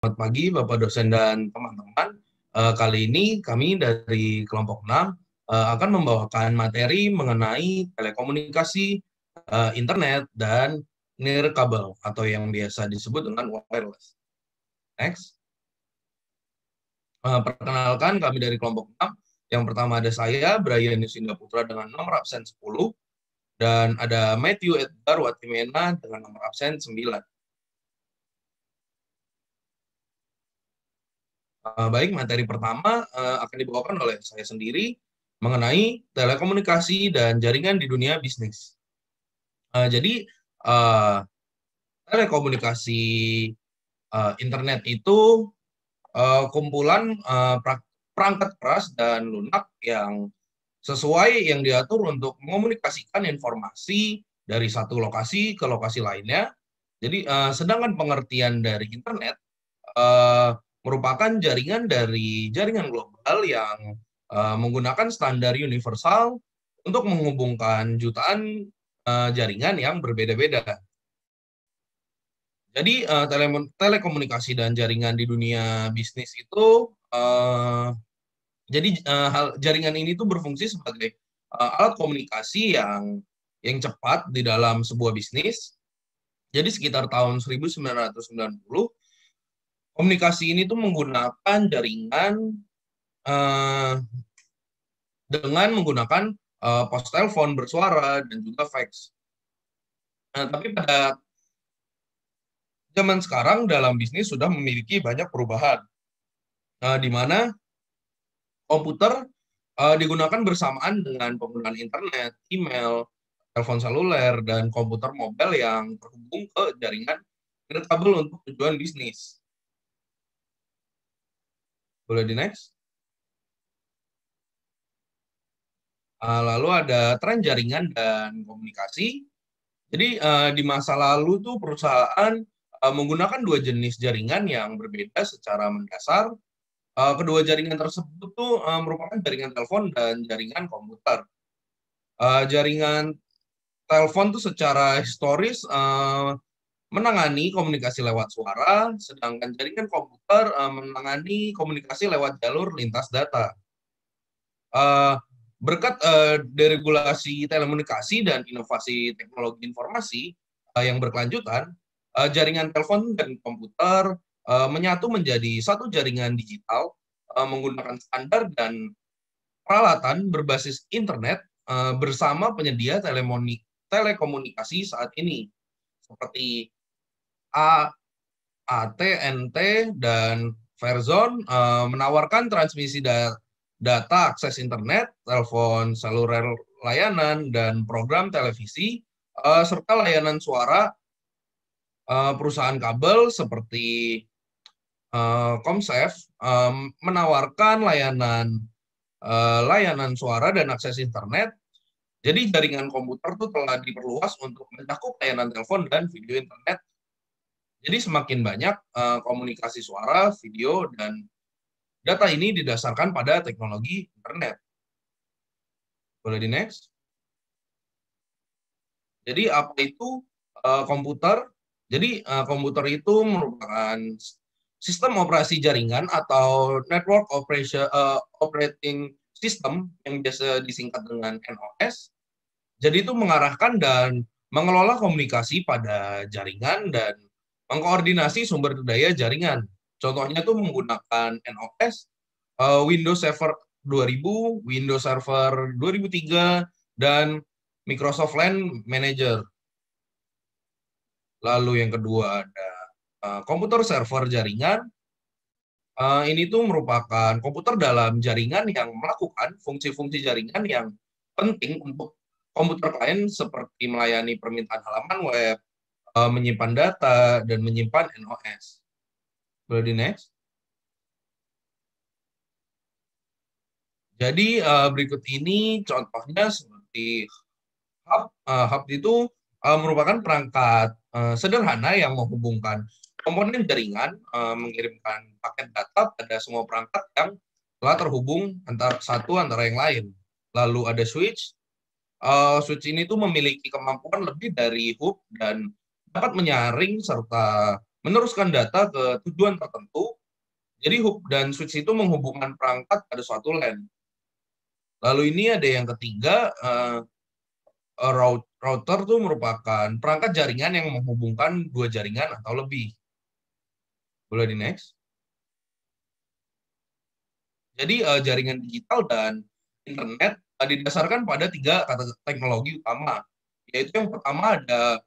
Selamat pagi Bapak dosen dan teman-teman. Kali ini kami dari kelompok 6 akan membawakan materi mengenai telekomunikasi, internet, dan nirkabel atau yang biasa disebut dengan wireless. Next. Perkenalkan kami dari kelompok 6. Yang pertama ada saya, Brian Yusinda Putra dengan nomor absen 10, dan ada Matthew Edgar Watimena dengan nomor absen 9. Baik, materi pertama akan dibawakan oleh saya sendiri mengenai telekomunikasi dan jaringan di dunia bisnis. Jadi, uh, telekomunikasi internet itu kumpulan perangkat keras dan lunak yang sesuai yang diatur untuk mengomunikasikan informasi dari satu lokasi ke lokasi lainnya. Jadi, sedangkan pengertian dari internet uh, merupakan jaringan dari jaringan global yang menggunakan standar universal untuk menghubungkan jutaan jaringan yang berbeda-beda. Jadi telekomunikasi dan jaringan di dunia bisnis itu jaringan ini tuh berfungsi sebagai alat komunikasi yang cepat di dalam sebuah bisnis. Jadi sekitar tahun 1990 komunikasi ini tuh menggunakan jaringan uh, dengan menggunakan pos telepon bersuara dan juga fax. Nah, tapi pada zaman sekarang dalam bisnis sudah memiliki banyak perubahan, di mana komputer digunakan bersamaan dengan penggunaan internet, email, telepon seluler, dan komputer mobile yang terhubung ke jaringan kabel untuk tujuan bisnis. Boleh di next? Lalu ada tren jaringan dan komunikasi. Jadi di masa lalu tuh perusahaan menggunakan dua jenis jaringan yang berbeda secara mendasar. Kedua jaringan tersebut tuh merupakan jaringan telepon dan jaringan komputer. Jaringan telepon tuh secara historis menangani komunikasi lewat suara, sedangkan jaringan komputer menangani komunikasi lewat jalur lintas data. Uh, Berkat deregulasi telekomunikasi dan inovasi teknologi informasi yang berkelanjutan, jaringan telepon dan komputer menyatu menjadi satu jaringan digital menggunakan standar dan peralatan berbasis internet bersama penyedia telekomunikasi saat ini seperti A, AT&T dan Verizon menawarkan transmisi data akses internet, telepon seluler layanan, dan program televisi, serta layanan suara. Perusahaan kabel seperti Comsave menawarkan layanan suara dan akses internet. Jadi jaringan komputer itu telah diperluas untuk mencakup layanan telepon dan video internet. Jadi semakin banyak komunikasi suara, video, dan data ini didasarkan pada teknologi internet. Boleh di next? Jadi apa itu komputer? Jadi komputer itu merupakan sistem operasi jaringan atau network operating system yang biasa disingkat dengan NOS. Jadi itu mengarahkan dan mengelola komunikasi pada jaringan dan mengkoordinasi sumber daya jaringan. Contohnya itu menggunakan NOS, Windows Server 2000, Windows Server 2003, dan Microsoft LAN Manager. Lalu yang kedua ada komputer server jaringan. Ini tuh merupakan komputer dalam jaringan yang melakukan fungsi-fungsi jaringan yang penting untuk komputer klien seperti melayani permintaan halaman web, menyimpan data, dan menyimpan NOS. Boleh di next? Jadi berikut ini contohnya seperti hub. Hub itu merupakan perangkat sederhana yang menghubungkan komponen jaringan, mengirimkan paket data pada semua perangkat yang telah terhubung antara yang lain. Lalu ada switch. Switch ini tuh memiliki kemampuan lebih dari hub dan dapat menyaring serta meneruskan data ke tujuan tertentu. Jadi hub dan switch itu menghubungkan perangkat pada suatu LAN. Lalu ini ada yang ketiga, router itu merupakan perangkat jaringan yang menghubungkan dua jaringan atau lebih. Boleh di next. Jadi jaringan digital dan internet didasarkan pada tiga teknologi utama, yaitu yang pertama ada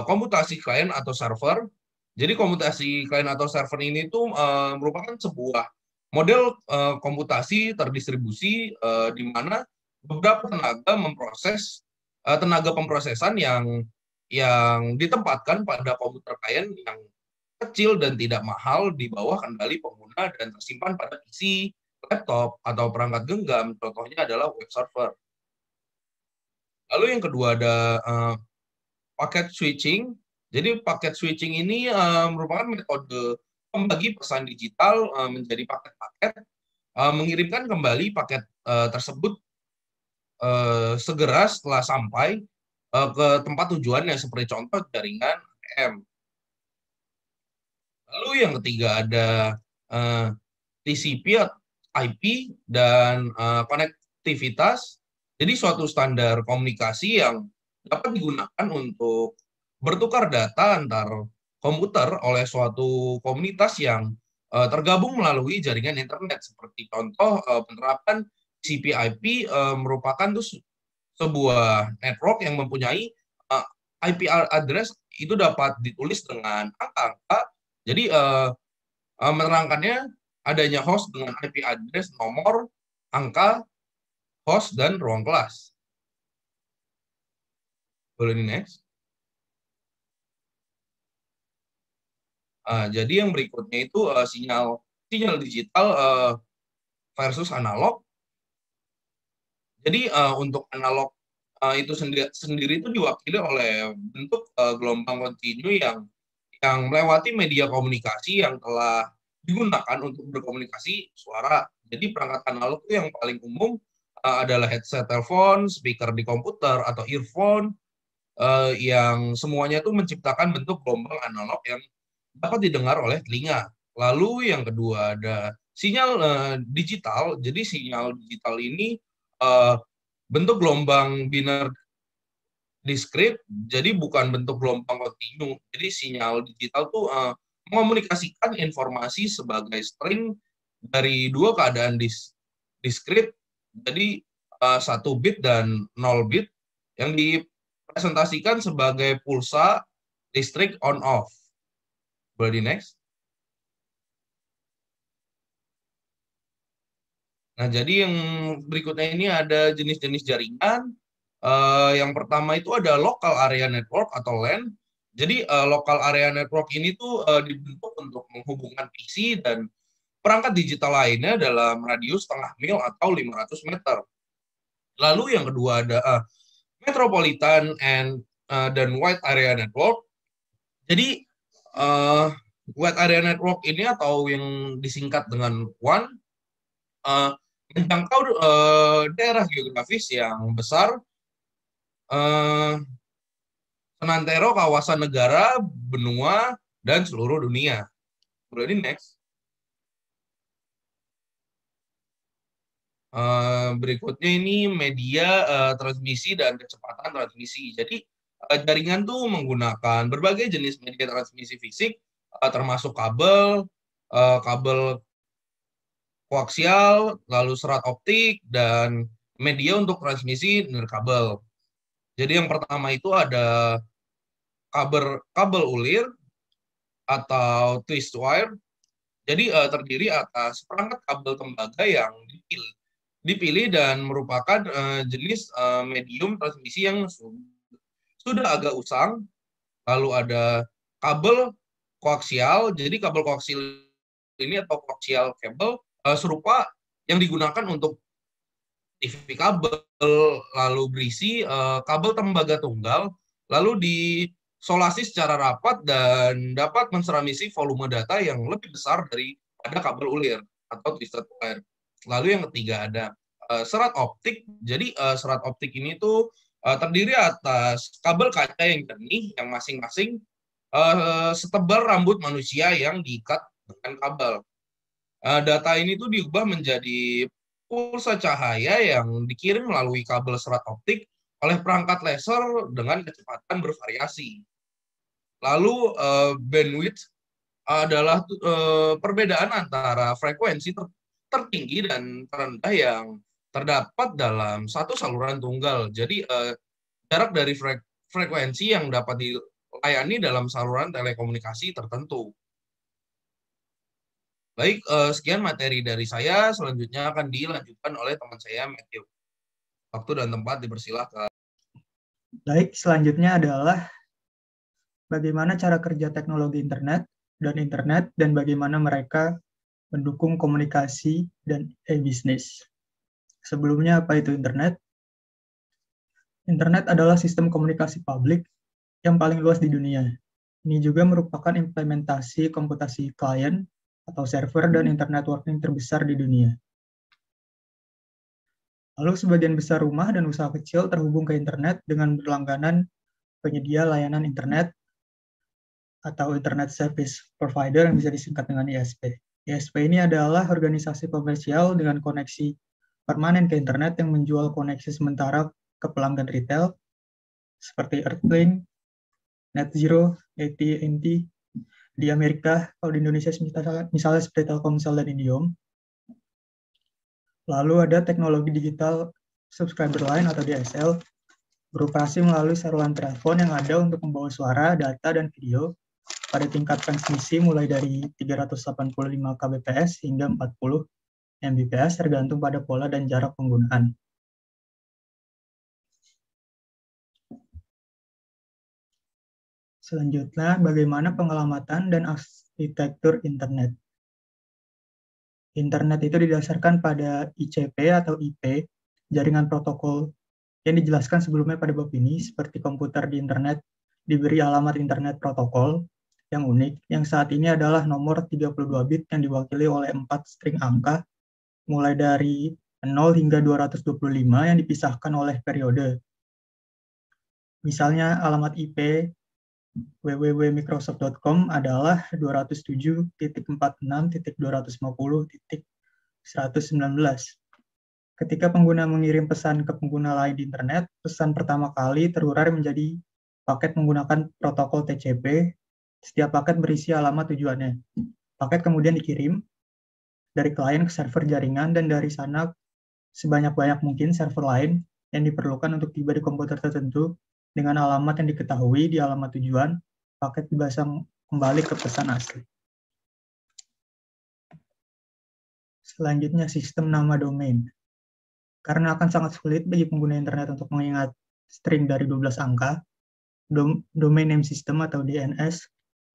komputasi klien atau server. Jadi komputasi klien atau server ini tuh merupakan sebuah model komputasi terdistribusi di mana beberapa tenaga pemrosesan yang ditempatkan pada komputer klien yang kecil dan tidak mahal di bawah kendali pengguna dan tersimpan pada PC, laptop, atau perangkat genggam. Contohnya adalah web server. Lalu yang kedua ada paket switching. Jadi paket switching ini merupakan metode membagi pesan digital menjadi paket-paket, mengirimkan kembali paket tersebut segera setelah sampai ke tempat tujuannya, seperti contoh jaringan ATM. Lalu yang ketiga ada TCP, IP, dan konektivitas. Jadi suatu standar komunikasi yang dapat digunakan untuk bertukar data antar komputer oleh suatu komunitas yang tergabung melalui jaringan internet. Seperti contoh penerapan TCP IP merupakan tuh sebuah network yang mempunyai IP address itu dapat ditulis dengan angka-angka. Jadi menerangkannya adanya host dengan IP address, nomor, angka, host, dan ruang kelas. Boleh di next. Jadi yang berikutnya itu sinyal digital versus analog. Jadi untuk analog itu sendiri itu diwakili oleh bentuk gelombang kontinu yang melewati media komunikasi yang telah digunakan untuk berkomunikasi suara. Jadi perangkat analog itu yang paling umum adalah headset telepon, speaker di komputer, atau earphone yang semuanya itu menciptakan bentuk gelombang analog yang dapat didengar oleh telinga. Lalu yang kedua ada sinyal digital. Jadi sinyal digital ini bentuk gelombang biner diskrit, jadi bukan bentuk gelombang kontinu. Jadi sinyal digital tuh mengomunikasikan informasi sebagai string dari dua keadaan diskrit, jadi 1 bit dan 0 bit yang dipresentasikan sebagai pulsa listrik on off. Boleh di next. Nah, jadi yang berikutnya ini ada jenis-jenis jaringan. Yang pertama itu ada local area network atau LAN. Jadi local area network ini tuh dibentuk untuk menghubungkan PC dan perangkat digital lainnya dalam radius setengah mil atau 500 meter. Lalu yang kedua ada metropolitan dan wide area network. Jadi wide area network ini atau yang disingkat dengan WAN menjangkau daerah geografis yang besar, senantero kawasan negara, benua, dan seluruh dunia. Boleh di next. Berikutnya ini media transmisi dan kecepatan transmisi. Jadi jaringan tuh menggunakan berbagai jenis media transmisi fisik, termasuk kabel koaksial, lalu serat optik, dan media untuk transmisi nirkabel. Jadi yang pertama itu ada kabel ulir atau twist wire. Jadi terdiri atas perangkat kabel tembaga yang dipilih dan merupakan jenis medium transmisi yang sudah agak usang. Lalu ada kabel koaksial. Jadi kabel koaksial ini atau koaksial kabel serupa yang digunakan untuk TV kabel, lalu berisi kabel tembaga tunggal, lalu disolasi secara rapat dan dapat menseramisih volume data yang lebih besar daripada kabel ulir atau twisted wire. Lalu yang ketiga ada serat optik. Jadi serat optik ini tuh terdiri atas kabel kaca yang jernih yang masing-masing setebal rambut manusia yang diikat dengan kabel. Data ini tuh diubah menjadi pulsa cahaya yang dikirim melalui kabel serat optik oleh perangkat laser dengan kecepatan bervariasi. Lalu bandwidth adalah perbedaan antara frekuensi tertinggi dan terendah yang terdapat dalam satu saluran tunggal. Jadi jarak dari frekuensi yang dapat dilayani dalam saluran telekomunikasi tertentu. Baik, sekian materi dari saya. Selanjutnya akan dilanjutkan oleh teman saya, Matthew. Waktu dan tempat dipersilahkan. Baik, selanjutnya adalah bagaimana cara kerja teknologi internet dan bagaimana mereka mendukung komunikasi dan e-bisnis. Sebelumnya, apa itu internet? Internet adalah sistem komunikasi publik yang paling luas di dunia. Ini juga merupakan implementasi komputasi klien atau server dan internet networking terbesar di dunia. Lalu sebagian besar rumah dan usaha kecil terhubung ke internet dengan berlangganan penyedia layanan internet atau Internet Service Provider yang bisa disingkat dengan ISP. ISP ini adalah organisasi komersial dengan koneksi permanen ke internet yang menjual koneksi sementara ke pelanggan retail seperti Earthlink, NetZero, AT&T di Amerika, kalau di Indonesia misalnya seperti Telkomsel dan Indihome. Lalu ada teknologi digital subscriber line atau DSL, beroperasi melalui saluran telepon yang ada untuk membawa suara, data, dan video pada tingkat transmisi mulai dari 385 kbps hingga 40 mbps tergantung pada pola dan jarak penggunaan. Selanjutnya, bagaimana pengelamatan dan arsitektur internet. Internet itu didasarkan pada ICP atau IP, jaringan protokol yang dijelaskan sebelumnya pada bab ini, seperti komputer di internet diberi alamat internet protokol yang unik, yang saat ini adalah nomor 32 bit yang diwakili oleh 4 string angka, mulai dari 0 hingga 225 yang dipisahkan oleh periode. Misalnya alamat IP www.microsoft.com adalah 207.46.250.119. Ketika pengguna mengirim pesan ke pengguna lain di internet, pesan pertama kali terurai menjadi paket menggunakan protokol TCP. Setiap paket berisi alamat tujuannya. Paket kemudian dikirim dari klien ke server jaringan, dan dari sana sebanyak-banyak mungkin server lain yang diperlukan untuk tiba di komputer tertentu dengan alamat yang diketahui di alamat tujuan, paket dipasang kembali ke pesan asli. Selanjutnya, sistem nama domain. Karena akan sangat sulit bagi pengguna internet untuk mengingat string dari 12 angka, Domain Name System atau DNS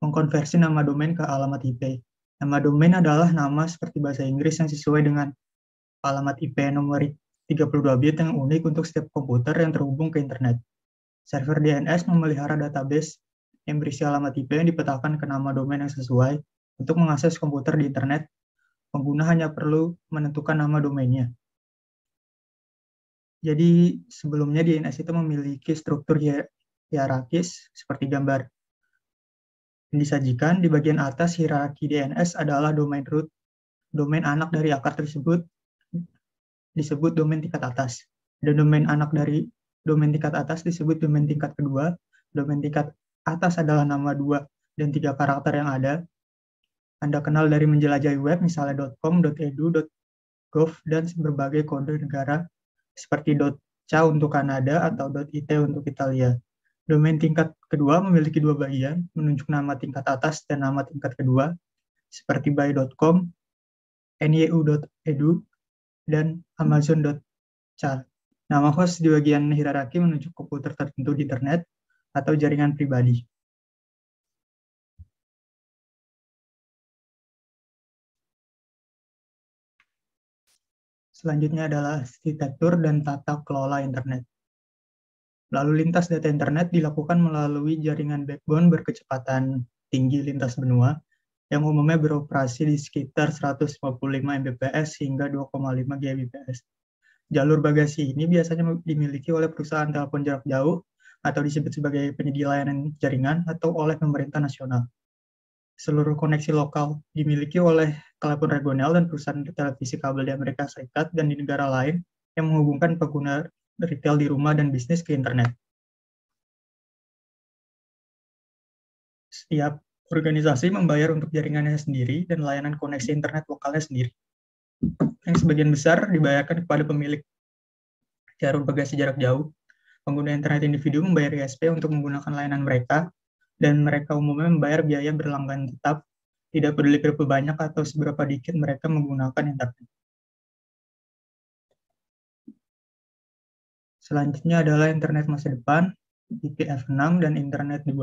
mengkonversi nama domain ke alamat IP. Nama domain adalah nama seperti bahasa Inggris yang sesuai dengan alamat IP nomor 32 bit yang unik untuk setiap komputer yang terhubung ke internet. Server DNS memelihara database yang berisi alamat IP yang dipetakan ke nama domain yang sesuai. Untuk mengakses komputer di internet, pengguna hanya perlu menentukan nama domainnya. Jadi sebelumnya DNS itu memiliki struktur hierarkis seperti gambar yang disajikan. Di bagian atas hierarki DNS adalah domain root. Domain anak dari akar tersebut disebut domain tingkat atas. Dan domain anak dari domain tingkat atas disebut domain tingkat kedua. Domain tingkat atas adalah nama 2 dan 3 karakter yang ada. Anda kenal dari menjelajahi web, misalnya .com, .edu, .gov, dan berbagai kode negara seperti .ca untuk Kanada atau .it untuk Italia. Domain tingkat kedua memiliki 2 bagian, menunjuk nama tingkat atas dan nama tingkat kedua, seperti by.com, nyu.edu, dan amazon.ca. Nama host di bagian hierarki menunjuk komputer tertentu di internet atau jaringan pribadi. Selanjutnya adalah arsitektur dan tata kelola internet. Lalu lintas data internet dilakukan melalui jaringan backbone berkecepatan tinggi lintas benua yang umumnya beroperasi di sekitar 155 Mbps hingga 2,5 Gbps. Jalur bagasi ini biasanya dimiliki oleh perusahaan telepon jarak jauh atau disebut sebagai penyedia layanan jaringan atau oleh pemerintah nasional. Seluruh koneksi lokal dimiliki oleh telepon regional dan perusahaan televisi kabel di Amerika Serikat dan di negara lain yang menghubungkan pengguna retail di rumah dan bisnis ke internet. Setiap organisasi membayar untuk jaringannya sendiri dan layanan koneksi internet lokalnya sendiri, yang sebagian besar dibayarkan kepada pemilik jarum bagasi jarak jauh. Pengguna internet individu membayar ISP untuk menggunakan layanan mereka, dan mereka umumnya membayar biaya berlangganan tetap, tidak peduli berapa banyak atau seberapa dikit mereka menggunakan internet. Selanjutnya adalah internet masa depan, IPv6 dan internet 2.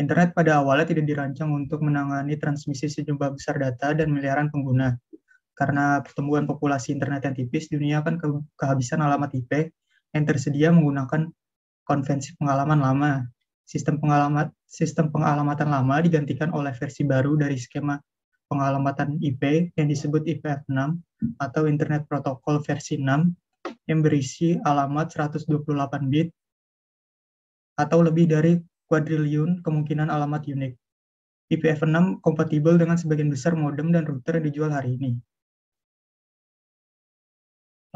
Internet pada awalnya tidak dirancang untuk menangani transmisi sejumlah besar data dan miliaran pengguna. Karena pertumbuhan populasi internet yang tipis, dunia akan kehabisan alamat IP yang tersedia menggunakan konvensi pengalaman lama. Sistem pengalamatan lama digantikan oleh versi baru dari skema pengalamatan IP yang disebut IPv6 atau Internet Protocol versi 6 yang berisi alamat 128 bit atau lebih dari kuadriliun kemungkinan alamat unik. IPv6 kompatibel dengan sebagian besar modem dan router yang dijual hari ini.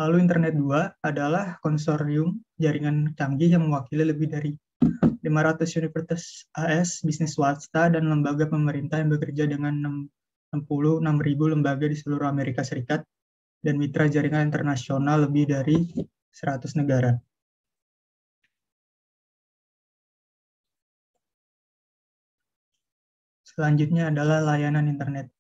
Lalu Internet 2 adalah konsorsium jaringan canggih yang mewakili lebih dari 500 universitas AS, bisnis swasta, dan lembaga pemerintah yang bekerja dengan 66.000 lembaga di seluruh Amerika Serikat dan mitra jaringan internasional lebih dari 100 negara. Selanjutnya adalah layanan internet.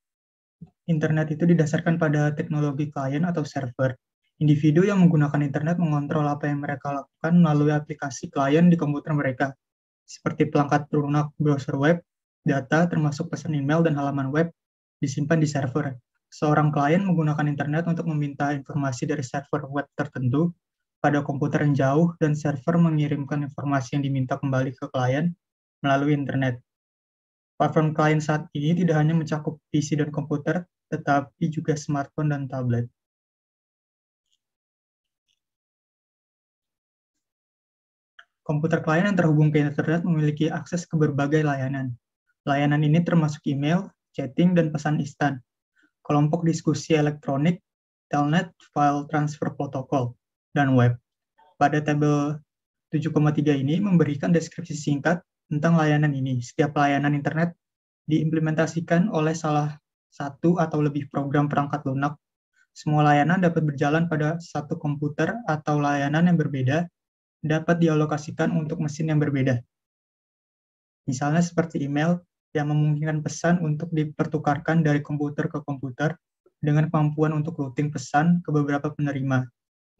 Internet itu didasarkan pada teknologi klien atau server. Individu yang menggunakan internet mengontrol apa yang mereka lakukan melalui aplikasi klien di komputer mereka, seperti pelengkap lunak browser web, data termasuk pesan email dan halaman web disimpan di server. Seorang klien menggunakan internet untuk meminta informasi dari server web tertentu pada komputer yang jauh, dan server mengirimkan informasi yang diminta kembali ke klien melalui internet. Platform klien saat ini tidak hanya mencakup PC dan komputer, tetapi juga smartphone dan tablet. Komputer klien yang terhubung ke internet memiliki akses ke berbagai layanan. Layanan ini termasuk email, chatting, dan pesan instan, kelompok diskusi elektronik, telnet, file transfer protokol, dan web. Pada tabel 7,3 ini memberikan deskripsi singkat tentang layanan ini. Setiap layanan internet diimplementasikan oleh salah satu atau lebih program perangkat lunak. Semua layanan dapat berjalan pada satu komputer atau layanan yang berbeda dapat dialokasikan untuk mesin yang berbeda. Misalnya seperti email yang memungkinkan pesan untuk dipertukarkan dari komputer ke komputer dengan kemampuan untuk routing pesan ke beberapa penerima,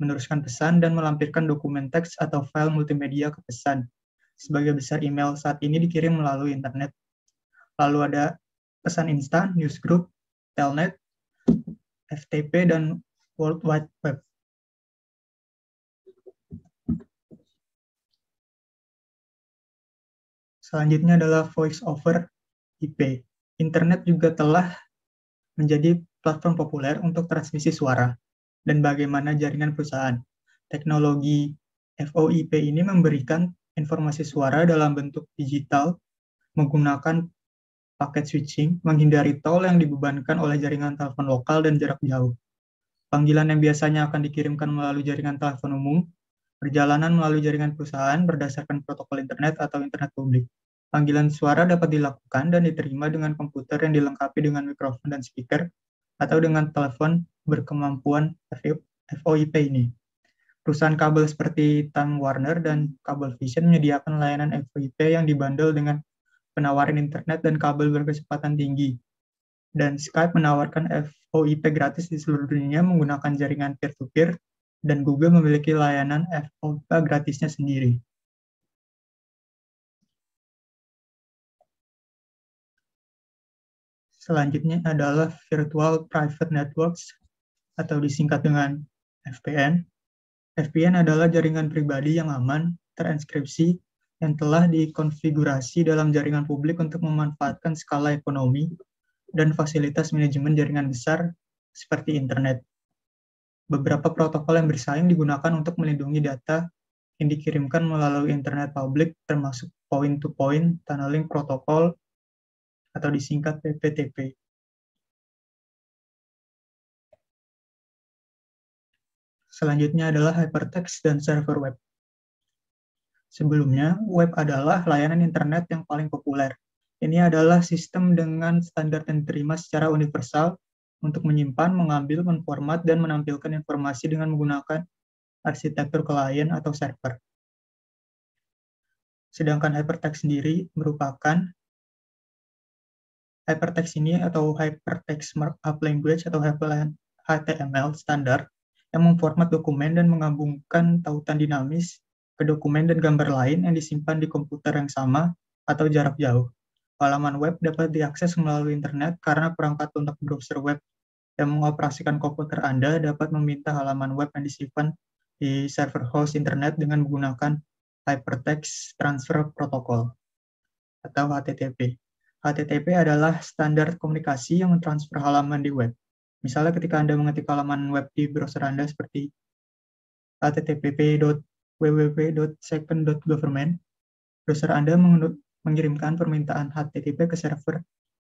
meneruskan pesan, dan melampirkan dokumen teks atau file multimedia ke pesan. Sebagai besar email saat ini dikirim melalui internet. Lalu ada pesan instan, newsgroup, telnet, FTP, dan World Wide Web. Selanjutnya adalah voice over IP. Internet juga telah menjadi platform populer untuk transmisi suara dan bagaimana jaringan perusahaan. Teknologi VoIP ini memberikan informasi suara dalam bentuk digital menggunakan paket switching, menghindari tol yang dibebankan oleh jaringan telepon lokal dan jarak jauh. Panggilan yang biasanya akan dikirimkan melalui jaringan telepon umum, perjalanan melalui jaringan perusahaan berdasarkan protokol internet atau internet publik. Panggilan suara dapat dilakukan dan diterima dengan komputer yang dilengkapi dengan mikrofon dan speaker, atau dengan telepon berkemampuan VoIP ini. Perusahaan kabel seperti Time Warner dan Cablevision menyediakan layanan VoIP yang dibundle dengan penawaran internet dan kabel berkecepatan tinggi. Dan Skype menawarkan VoIP gratis di seluruh dunia menggunakan jaringan peer-to-peer, dan Google memiliki layanan VoIP gratisnya sendiri. Selanjutnya adalah Virtual Private Networks atau disingkat dengan VPN. VPN adalah jaringan pribadi yang aman, terinskripsi, yang telah dikonfigurasi dalam jaringan publik untuk memanfaatkan skala ekonomi dan fasilitas manajemen jaringan besar seperti internet. Beberapa protokol yang bersaing digunakan untuk melindungi data yang dikirimkan melalui internet publik termasuk point-to-point tunneling protokol atau disingkat PPTP. Selanjutnya adalah hypertext dan server web. Sebelumnya, web adalah layanan internet yang paling populer. Ini adalah sistem dengan standar yang diterima secara universal untuk menyimpan, mengambil, menformat, dan menampilkan informasi dengan menggunakan arsitektur klien atau server. Sedangkan hypertext sendiri merupakan hypertext ini atau hypertext markup language atau HTML standar yang memformat dokumen dan menggabungkan tautan dinamis ke dokumen dan gambar lain yang disimpan di komputer yang sama atau jarak jauh. Halaman web dapat diakses melalui internet karena perangkat lunak browser web yang mengoperasikan komputer Anda dapat meminta halaman web yang disimpan di server host internet dengan menggunakan Hypertext Transfer Protocol atau HTTP. HTTP adalah standar komunikasi yang mentransfer halaman di web. Misalnya ketika Anda mengetik halaman web di browser Anda seperti http://www.second.government, browser Anda mengirimkan permintaan HTTP ke server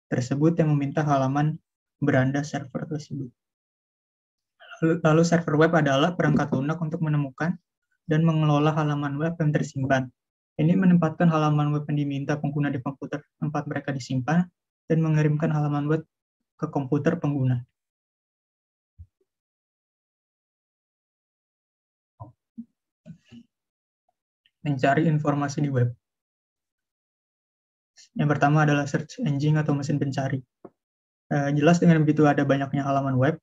tersebut yang meminta halaman beranda server tersebut. Lalu server web adalah perangkat lunak untuk menemukan dan mengelola halaman web yang tersimpan. Ini menempatkan halaman web yang diminta pengguna di komputer tempat mereka disimpan dan mengirimkan halaman web ke komputer pengguna. Mencari informasi di web. Yang pertama adalah search engine atau mesin pencari. Jelas dengan begitu ada banyaknya halaman web,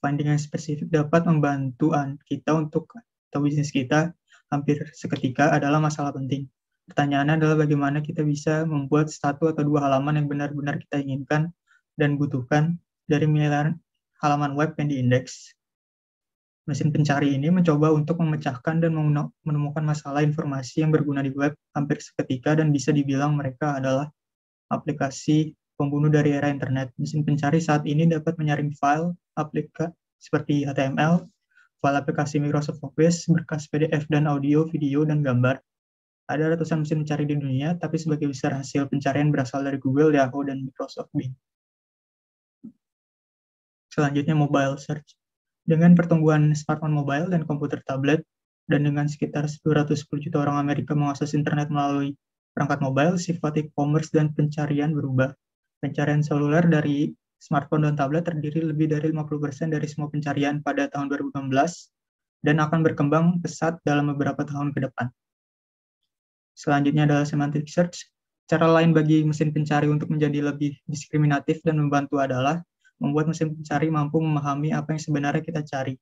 finding yang spesifik dapat membantu kita atau bisnis kita hampir seketika adalah masalah penting. Pertanyaannya adalah bagaimana kita bisa membuat satu atau dua halaman yang benar-benar kita inginkan dan butuhkan dari miliaran halaman web yang diindeks. Mesin pencari ini mencoba untuk memecahkan dan menemukan masalah informasi yang berguna di web hampir seketika dan bisa dibilang mereka adalah aplikasi pembunuh dari era internet. Mesin pencari saat ini dapat menyaring file aplikasi seperti HTML, file aplikasi Microsoft Office, berkas PDF dan audio, video, dan gambar. Ada ratusan mesin pencari di dunia, tapi sebagai besar hasil pencarian berasal dari Google, Yahoo, dan Microsoft Bing. Selanjutnya, mobile search. Dengan pertumbuhan smartphone mobile dan komputer tablet, dan dengan sekitar 210 juta orang Amerika mengakses internet melalui perangkat mobile, sifat e-commerce dan pencarian berubah. Pencarian seluler dari smartphone dan tablet terdiri lebih dari 50% dari semua pencarian pada tahun 2016 dan akan berkembang pesat dalam beberapa tahun ke depan. Selanjutnya adalah semantic search. Cara lain bagi mesin pencari untuk menjadi lebih diskriminatif dan membantu adalah membuat mesin pencari mampu memahami apa yang sebenarnya kita cari.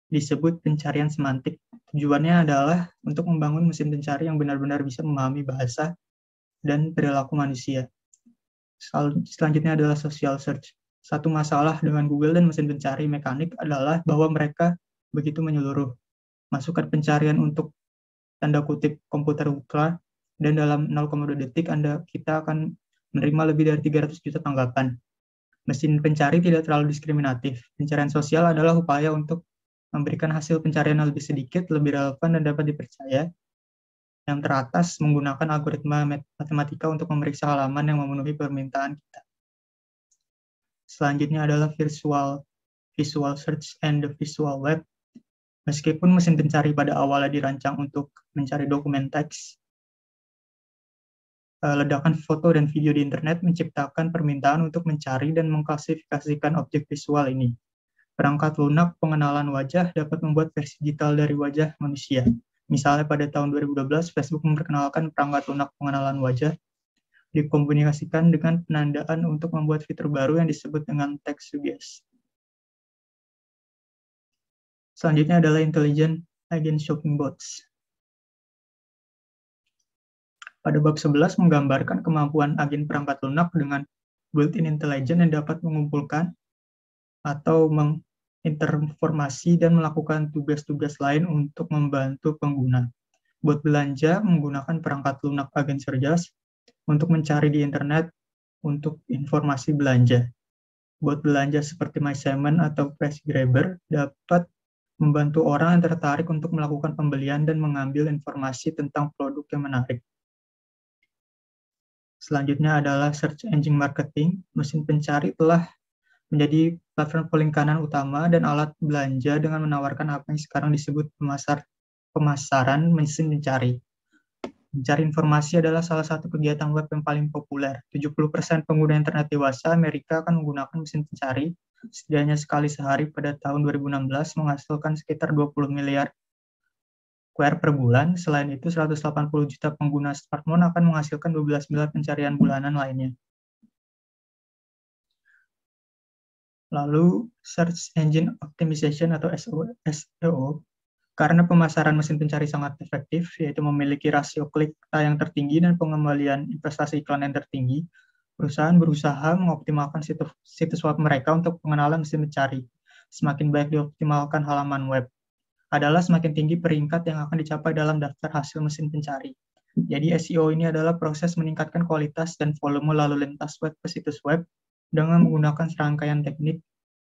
Disebut pencarian semantik. Tujuannya adalah untuk membangun mesin pencari yang benar-benar bisa memahami bahasa dan perilaku manusia. Selanjutnya adalah social search. Satu masalah dengan Google dan mesin pencari mekanik adalah bahwa mereka begitu menyeluruh. Masukkan pencarian untuk tanda kutip komputer ultra dan dalam 0,2 detik kita akan menerima lebih dari 300 juta tanggapan. Mesin pencari tidak terlalu diskriminatif. Pencarian sosial adalah upaya untuk memberikan hasil pencarian yang lebih sedikit, lebih relevan dan dapat dipercaya. Yang teratas menggunakan algoritma matematika untuk memeriksa halaman yang memenuhi permintaan kita. Selanjutnya adalah visual search and the visual web. Meskipun mesin pencari pada awalnya dirancang untuk mencari dokumen teks, ledakan foto dan video di internet menciptakan permintaan untuk mencari dan mengklasifikasikan objek visual ini. Perangkat lunak pengenalan wajah dapat membuat versi digital dari wajah manusia. Misalnya pada tahun 2012, Facebook memperkenalkan perangkat lunak pengenalan wajah dikomunikasikan dengan penandaan untuk membuat fitur baru yang disebut dengan text suggest. Selanjutnya adalah intelligent agent shopping bots. Pada bab 11 menggambarkan kemampuan agen perangkat lunak dengan built-in intelligence yang dapat mengumpulkan atau menginterformasi dan melakukan tugas-tugas lain untuk membantu pengguna. Bot belanja menggunakan perangkat lunak agen cerdas untuk mencari di internet untuk informasi belanja. Bot belanja seperti MySaman atau PressGrabber dapat membantu orang yang tertarik untuk melakukan pembelian dan mengambil informasi tentang produk yang menarik. Selanjutnya adalah search engine marketing. Mesin pencari telah menjadi platform pelingkaran utama dan alat belanja dengan menawarkan apa yang sekarang disebut pemasaran mesin pencari. Mencari informasi adalah salah satu kegiatan web yang paling populer. 70% pengguna internet dewasa Amerika akan menggunakan mesin pencari setidaknya sekali sehari pada tahun 2016, menghasilkan sekitar 20 miliar query per bulan. Selain itu, 180 juta pengguna smartphone akan menghasilkan 12 miliar pencarian bulanan lainnya. Lalu, Search Engine Optimization atau SEO, karena pemasaran mesin pencari sangat efektif, yaitu memiliki rasio klik yang tertinggi dan pengembalian investasi iklan yang tertinggi, perusahaan berusaha mengoptimalkan situs web mereka untuk pengenalan mesin pencari. Semakin baik dioptimalkan halaman web, adalah semakin tinggi peringkat yang akan dicapai dalam daftar hasil mesin pencari. Jadi SEO ini adalah proses meningkatkan kualitas dan volume lalu lintas web ke situs web dengan menggunakan serangkaian teknik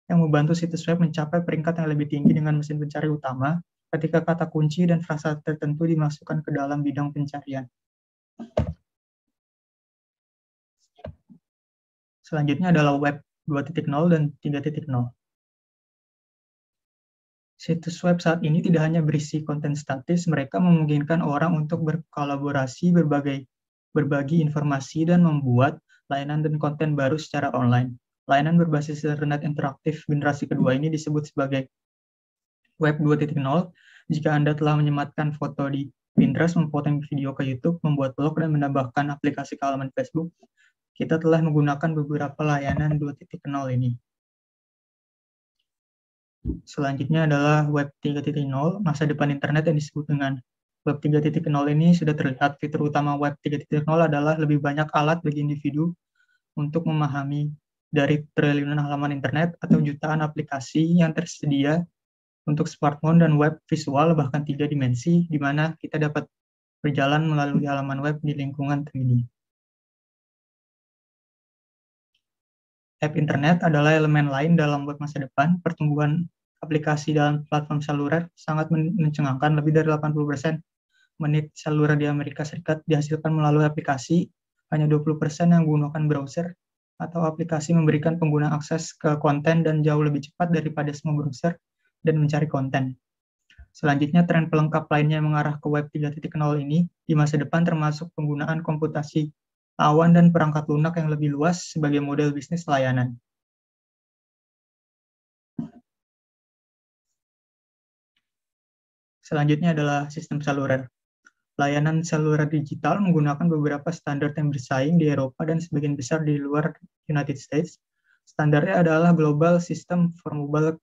yang membantu situs web mencapai peringkat yang lebih tinggi dengan mesin pencari utama ketika kata kunci dan frasa tertentu dimasukkan ke dalam bidang pencarian. Selanjutnya adalah web 2.0 dan 3.0. Situs web saat ini tidak hanya berisi konten statis, mereka memungkinkan orang untuk berkolaborasi, berbagi informasi, dan membuat layanan dan konten baru secara online. Layanan berbasis internet interaktif generasi kedua ini disebut sebagai Web 2.0. Jika Anda telah menyematkan foto di Pinterest, memotong video ke YouTube, membuat blog, dan menambahkan aplikasi ke halaman Facebook, kita telah menggunakan beberapa layanan 2.0 ini. Selanjutnya adalah Web 3.0, masa depan internet yang disebut dengan Web 3.0 ini sudah terlihat. Fitur utama Web 3.0 adalah lebih banyak alat bagi individu untuk memahami dari triliunan halaman internet atau jutaan aplikasi yang tersedia untuk smartphone dan web visual, bahkan 3 dimensi, di mana kita dapat berjalan melalui halaman web di lingkungan 3D. App internet adalah elemen lain dalam web masa depan. Pertumbuhan aplikasi dalam platform seluler sangat mencengangkan. Lebih dari 80% menit seluler di Amerika Serikat dihasilkan melalui aplikasi. Hanya 20% yang menggunakan browser atau aplikasi memberikan pengguna akses ke konten dan jauh lebih cepat daripada semua browser dan mencari konten. Selanjutnya, tren pelengkap lainnya yang mengarah ke Web 3.0 ini di masa depan termasuk penggunaan komputasi awan dan perangkat lunak yang lebih luas sebagai model bisnis layanan. Selanjutnya adalah sistem seluler. Layanan seluler digital menggunakan beberapa standar yang bersaing di Eropa dan sebagian besar di luar United States. Standarnya adalah Global System for Mobile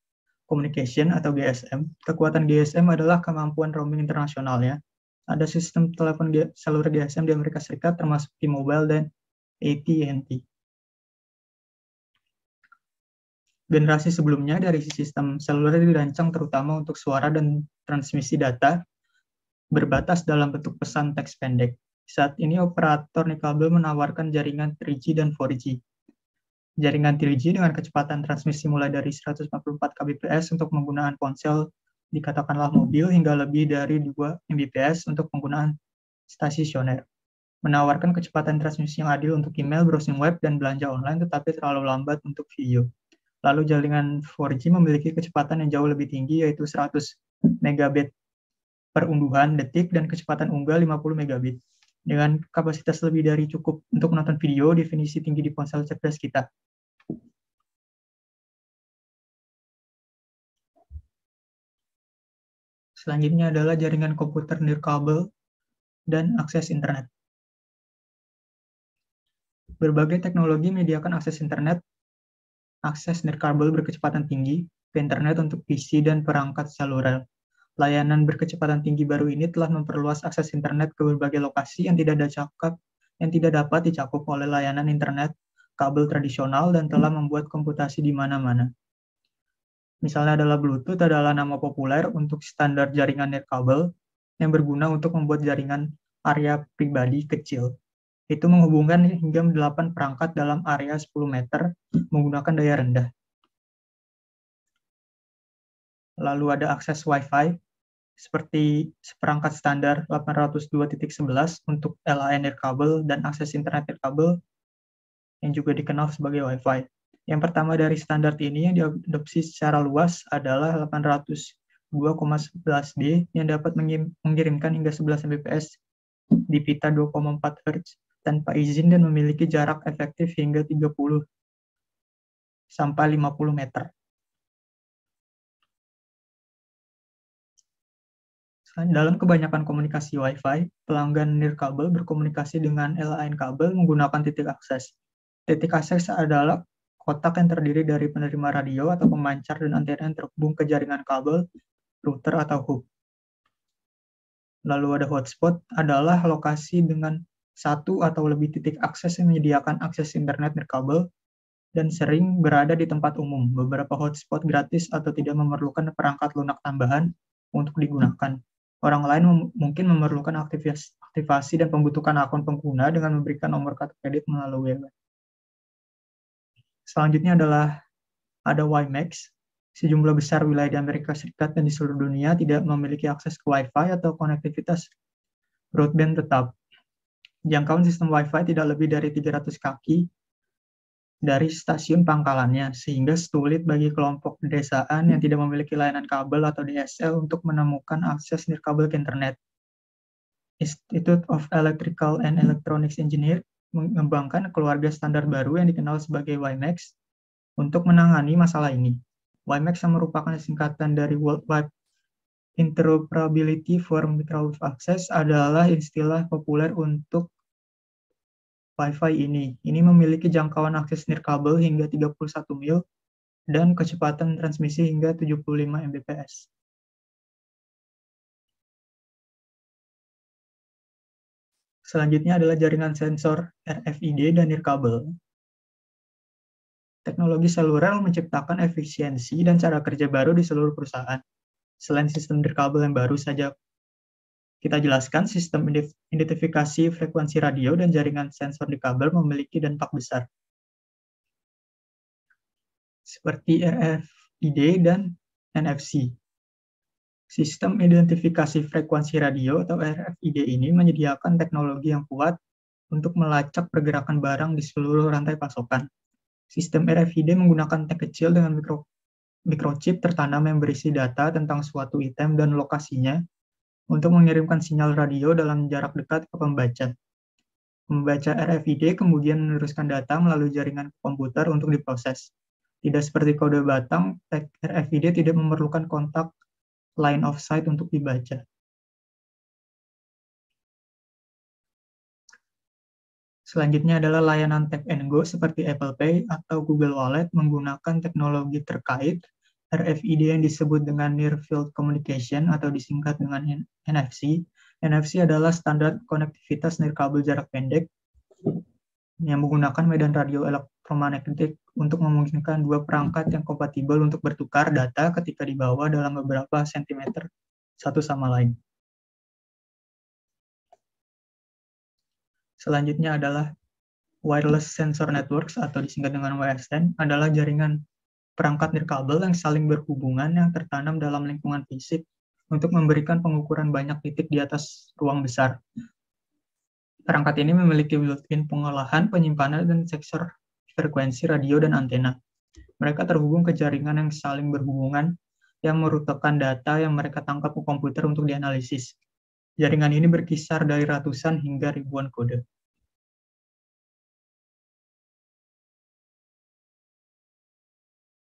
Communication atau GSM. Kekuatan GSM adalah kemampuan roaming internasionalnya. Ada sistem telepon seluler GSM di Amerika Serikat termasuk T-Mobile dan AT&T. Generasi sebelumnya dari sistem seluler dirancang terutama untuk suara dan transmisi data berbatas dalam bentuk pesan teks pendek. Saat ini operator nirkabel menawarkan jaringan 3G dan 4G. Jaringan 3G dengan kecepatan transmisi mulai dari 144 kbps untuk penggunaan ponsel dikatakanlah mobil hingga lebih dari 2 Mbps untuk penggunaan stasioner. Menawarkan kecepatan transmisi yang adil untuk email, browsing web, dan belanja online, tetapi terlalu lambat untuk video. Lalu jaringan 4G memiliki kecepatan yang jauh lebih tinggi, yaitu 100 megabit per unduhan detik dan kecepatan unggah 50 megabit. Dengan kapasitas lebih dari cukup untuk menonton video, definisi tinggi di ponsel cerdas kita. Selanjutnya adalah jaringan komputer nirkabel dan akses internet. Berbagai teknologi menyediakan akses internet, akses nirkabel berkecepatan tinggi ke internet untuk PC dan perangkat seluler. Layanan berkecepatan tinggi baru ini telah memperluas akses internet ke berbagai lokasi yang tidak dapat dicakup oleh layanan internet kabel tradisional dan telah membuat komputasi di mana-mana. Misalnya adalah Bluetooth adalah nama populer untuk standar jaringan nirkabel yang berguna untuk membuat jaringan area pribadi kecil. Itu menghubungkan hingga 8 perangkat dalam area 10 meter menggunakan daya rendah. Lalu ada akses Wi-Fi, seperti seperangkat standar 802.11 untuk LAN nirkabel dan akses internet nirkabel yang juga dikenal sebagai Wi-Fi. Yang pertama dari standar ini yang diadopsi secara luas adalah 802,11b yang dapat mengirimkan hingga 11 Mbps di pita 2,4 Hz tanpa izin dan memiliki jarak efektif hingga 30 sampai 50 meter. Dalam kebanyakan komunikasi Wi-Fi, pelanggan nirkabel berkomunikasi dengan LAN kabel menggunakan titik akses. Titik akses adalah kotak yang terdiri dari penerima radio atau pemancar dan antena yang terhubung ke jaringan kabel, router, atau hub. Lalu ada hotspot adalah lokasi dengan satu atau lebih titik akses yang menyediakan akses internet nirkabel dan sering berada di tempat umum. Beberapa hotspot gratis atau tidak memerlukan perangkat lunak tambahan untuk digunakan. Orang lain mungkin memerlukan aktivasi dan pembutuhan akun pengguna dengan memberikan nomor kartu kredit melalui web. Selanjutnya adalah ada WiMAX. Sejumlah besar wilayah di Amerika Serikat dan di seluruh dunia tidak memiliki akses ke Wi-Fi atau konektivitas broadband tetap. Jangkauan sistem Wi-Fi tidak lebih dari 300 kaki dari stasiun pangkalannya, sehingga sulit bagi kelompok pedesaan yang tidak memiliki layanan kabel atau DSL untuk menemukan akses nirkabel ke internet. Institute of Electrical and Electronics Engineers mengembangkan keluarga standar baru yang dikenal sebagai WiMAX untuk menangani masalah ini. WiMAX yang merupakan singkatan dari Worldwide Interoperability for Microwave Access adalah istilah populer untuk Wi-Fi ini. Ini memiliki jangkauan akses nirkabel hingga 31 mil dan kecepatan transmisi hingga 75 Mbps. Selanjutnya adalah jaringan sensor RFID dan nirkabel. Teknologi seluler menciptakan efisiensi dan cara kerja baru di seluruh perusahaan. Selain sistem nirkabel yang baru saja kita jelaskan, sistem identifikasi frekuensi radio dan jaringan sensor nirkabel memiliki dampak besar, seperti RFID dan NFC. Sistem identifikasi frekuensi radio atau RFID ini menyediakan teknologi yang kuat untuk melacak pergerakan barang di seluruh rantai pasokan. Sistem RFID menggunakan tag kecil dengan microchip tertanam yang berisi data tentang suatu item dan lokasinya untuk mengirimkan sinyal radio dalam jarak dekat ke pembaca. Pembaca RFID kemudian meneruskan data melalui jaringan komputer untuk diproses. Tidak seperti kode batang, tag RFID tidak memerlukan kontak line of sight untuk dibaca. Selanjutnya adalah layanan Tap and Go seperti Apple Pay atau Google Wallet menggunakan teknologi terkait RFID yang disebut dengan Near Field Communication atau disingkat dengan NFC. NFC adalah standar konektivitas nirkabel jarak pendek yang menggunakan medan radio elektromagnetik untuk memungkinkan dua perangkat yang kompatibel untuk bertukar data ketika dibawa dalam beberapa sentimeter satu sama lain. Selanjutnya adalah Wireless Sensor Networks atau disingkat dengan WSN adalah jaringan perangkat nirkabel yang saling berhubungan yang tertanam dalam lingkungan fisik untuk memberikan pengukuran banyak titik di atas ruang besar. Perangkat ini memiliki built-in pengolahan, penyimpanan, dan sensor frekuensi radio dan antena. Mereka terhubung ke jaringan yang saling berhubungan yang merutekan data yang mereka tangkap ke komputer untuk dianalisis. Jaringan ini berkisar dari ratusan hingga ribuan kode.